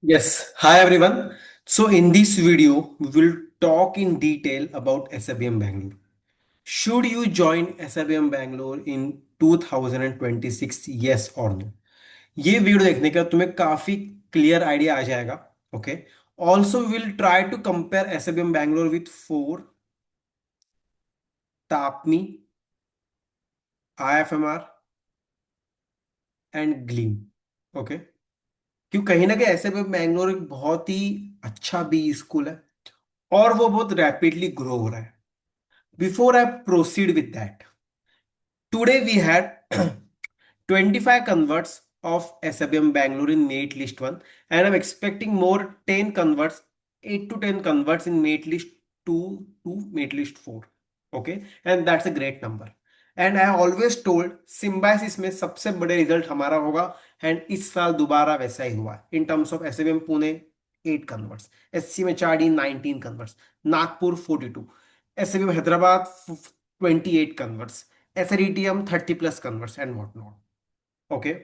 Yes, hi everyone. So in this video, we will talk in detail about SIBM Bangalore. Should you join SIBM Bangalore in 2026? Yes or no? ये video देखने का तुम्हें काफी clear idea आ जाएगा. Okay. Also will try to compare SIBM Bangalore with FORE, TAPMI, IFMR and GLIM. Okay. क्यों कहीं ना कहीं SIBM Bangalore एक बहुत ही अच्छा बी स्कूल है और वो बहुत रैपिडली ग्रो हो रहा है. Before I proceed with that, today we had 25 converts of SIBM Bangalore in mate list 1, and I'm expecting more 10 converts, 8 to 10 converts in mate list 2 to mate list 4. Okay, and that's a great number. And I always told Symbiosis में सबसे बड़े result हमारा होगा, and इस साल दोबारा वैसा ही हुआ in terms of SIBM Pune 8 converts, SC में चार्डी 19 converts, Nagpur 42, SIBM Hyderabad 28 converts, SRETM 30 plus converts and whatnot. Okay.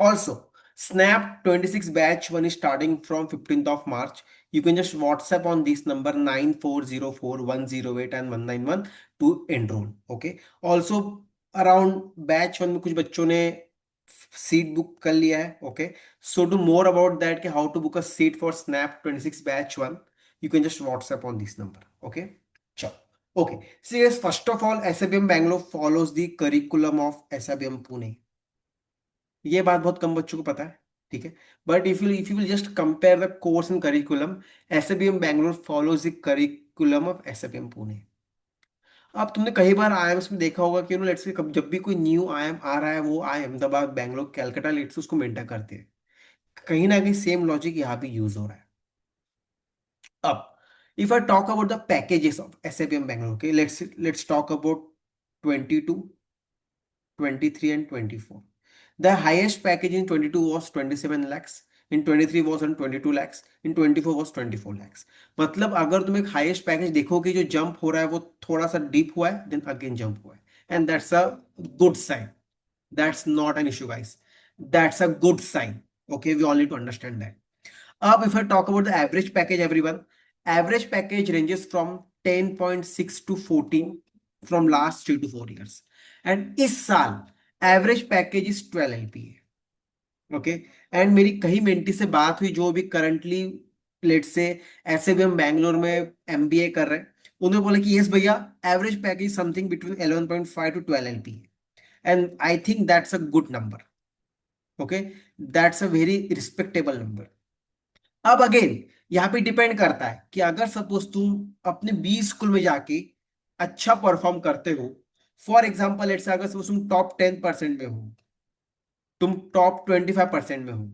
Also, Snap 26 batch 1 is starting from 15th of March. You can just WhatsApp on this number 94041081 and 191 to enroll. Okay. Also, around batch 1 में कुछ बच्चों ने seat book कर लिया है. Okay. So to more about that कि how to book a seat for SNAP 26 batch 1, you can just WhatsApp on this number. Okay. चलो. Okay. So yes, first of all, SIBM Bangalore follows the curriculum of SIBM Pune. ये बात बहुत कम बच्चों को पता है. ठीक है. But if you will just compare the course and curriculum, SIBM Bangalore follows the curriculum of SIBM Pune. अब तुमने कई बार आईएम्स में देखा होगा कि लेट्स से जब भी कोई न्यू आईएम आ रहा है, वो आई अहमदाबाद, बैंगलोर, कैलकाटा लेट्स उसको मेंटर करते हैं. कहीं ना कहीं सेम लॉजिक यहाँ भी यूज हो रहा है. अब if I talk about the packages of SIBM Bangalore, okay, let's talk about 22, 23 and 24. The highest package in 22 was 27 lakhs, in 23 was on 22 lakhs, in 24 was 24 lakhs. मतलब अगर तुम एक हाईएस्ट पैकेज देखोगे जो जंप हो रहा है वो थोड़ा सा डीप हुआ है, देन अगेन जंप हुआ है, and that's a good sign. That's not an issue, guys. That's a good sign. Okay, we all need to understand that. If I talk about the average package, everyone, average package ranges from 10.6 to 14 from last 3 to 4 years. And इस साल average package is 12 LPA. Okay. And मेरी कहीं mentee से बात हुई जो भी currently late से SIBM बैंगलोर में MBA कर रहे हैं, उन्होंने बोला कि यस भैया, average package something between 11.5 to 12 LPA, and I think that's a good number. Okay, that's a very respectable number. अब अगेन यहाँ पे डिपेंड करता है कि अगर सपोज तुम अपने बी स्कूल में जाके अच्छा परफॉर्म करते हो, फॉर एग्जाम्पल लेट्स से अगर सपोज तुम टॉप 10% में हो, तुम टॉप 25% में हो,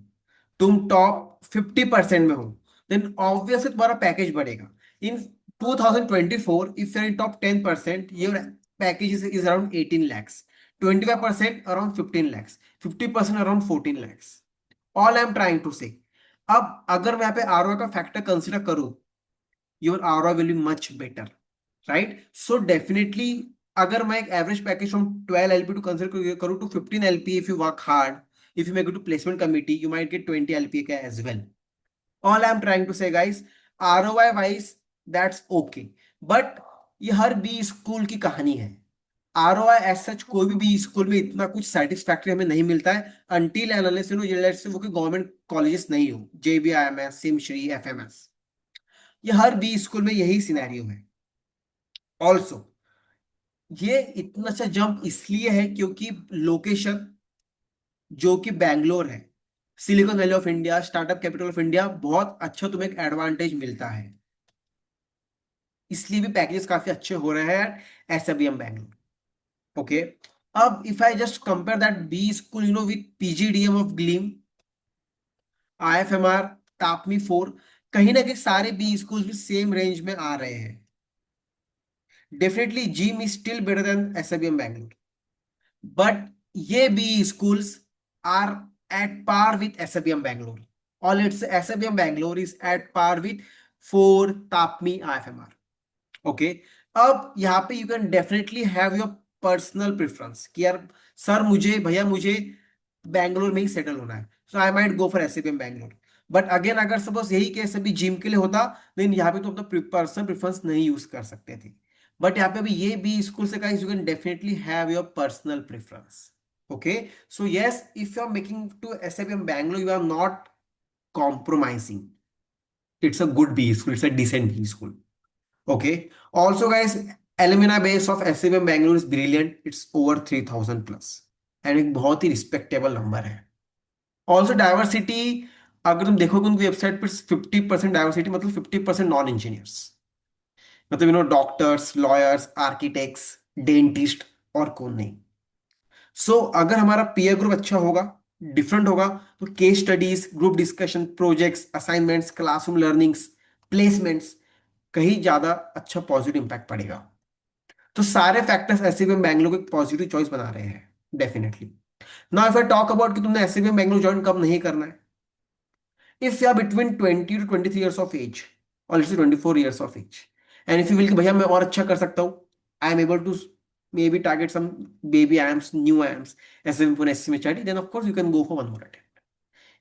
तुम टॉप 50% में हो, देन ऑब्वियसली तुम्हारा पैकेज बढ़ेगा. In 2024 if you are in top 10%, your package is around 18 lakhs, 25% around 15 lakhs, 50% around 14 lakhs. All I am trying to say. अब अगर मैं यहाँ पे आरओआई का फैक्टर कंसिडर करूं, your ROI will be much better, right. So definitely अगर मैं एक average package from 12 LP to consider करूं to 15 LP, if you work hard, if you make it to placement committee, you might get 20 LPA as well. All I'm trying to say, guys, ROI wise, that's okay. But ये हर B school की कहानी है. ROI as such कोई भी school में इतना कुछ satisfactory हमें नहीं मिलता है अंटिल एनालिसिस वो कि गवर्नमेंट कॉलेजेस नहीं हो, JBIMS, सिमश्री, FMS. ये हर बी स्कूल में यही सिनेरियो है. ऑल्सो ये इतना सा जंप इसलिए है क्योंकि लोकेशन जो कि बैंगलोर है, silicon valley of India, startup capital of India, बहुत अच्छा तुम्हें एक एडवांटेज मिलता है. इसलिए भी पैकेजेस काफी अच्छे हो रहे हैं SIBM बैंगलोर. ओके. अब if I just compare that B school with PGDM of GLIM, IFMR, TAPMI 4, कहीं ना कहीं सारे बी स्कूल भी सेम रेंज में आ रहे हैं. Definitely GIM is still better than SIBM Bangalore, but ये B schools are at par with SIBM Bangalore, or let's say SIBM Bangalore is at par with 4 Tapmi IFMR. Okay. अब यहाँ पे you can definitely have your personal preference कि यार sir मुझे भैया मुझे बैंगलोर में ही सेटल होना है, so I might go for SIBM Bangalore. But again अगर सपोज यही केस अभी जिम के लिए होता, देन यहाँ पे तो अपना पर्सनल प्रेफरेंस नहीं यूज कर सकते थे। बट यहाँ पे अभी ये बी स्कूल से guys you can definitely have your personal preference. Okay, so yes, if you are making to SIBM Bangalore, you are not compromising. It's a good B school. It's a decent B school. Okay. Also, guys, alumni base of SABM Bangalore is brilliant. It's over 3000 plus. And एक बहुत ही respectable number है। Also diversity, अगर तुम देखोगे उनकी website पर 50% diversity, मतलब 50% non engineers, मतलब डॉक्टर्स, लॉयर्स, आर्किटेक्ट्स, डेंटिस्ट, और कौन नहीं। अगर हमारा पीयर ग्रुप अच्छा होगा, डिफरेंट होगा, तो case studies, group discussion, projects, assignments, classroom learnings, placements, कहीं ज्यादा अच्छा पॉजिटिव इंपैक्ट पड़ेगा। तो सारे फैक्टर्स एससीबीएम बैंगलोर को एक पॉजिटिव चॉइस बना रहे हैं definitely. Now if I talk about कि तुमने एससीबीएम बैंगलोर ज्वाइन कब नहीं करना है, if you are between 20 to 23 years of age, और let's say 24 years of age, and if you will कि भैया मैं और अच्छा कर सकता हूँ, I am able to maybe target some baby AMs, new AMs, SME for SME charity, then of course you can go for one more attempt.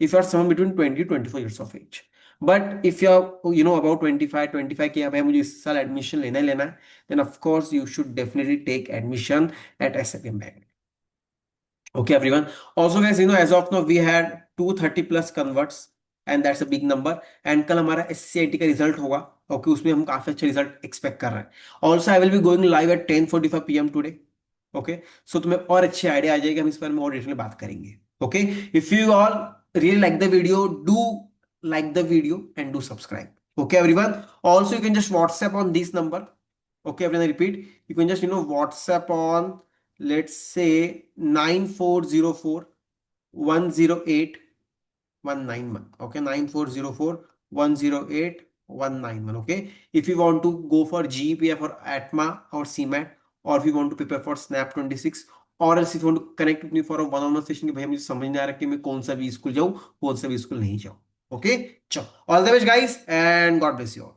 If you are someone between 20 to 24 years of age. But if you are about 25 कि भाई मुझे इस साल admission लेना ही लेना है, then of course you should definitely take admission at SFM Bank. Okay, everyone. Also, guys, as of now, we had 230 plus converts, and that's a big number. And कल हमारा SCIT का रिजल्ट होगा। Okay, उसमें हम काफी अच्छा result expect कर रहे हैं। Also I will be going live at 10:45 PM today. Okay, so तुम्हें और अच्छी आइडिया आ जाएगी, हम इस बारे में और डिटेल में बात करेंगे। Okay, if you all really like the video, do like the video and do subscribe. Okay, everyone. Also, you can just WhatsApp on this number. Okay, everyone, I repeat, you can just WhatsApp on, let's say, 9404 108 191. Okay, 9404 108 191. Okay, if you want to go for GPF or ATMA or CMAT, or if you want to prepare for SNAP 26, और else if you want to connect with me for a one-on-one session कि भाई मुझे समझ नहीं आ रहा कि मैं कौन सा भी स्कूल जाऊँ, कौन सा भी स्कूल नहीं जाऊँ। ओके, चलो, all the best guys, and God bless you all.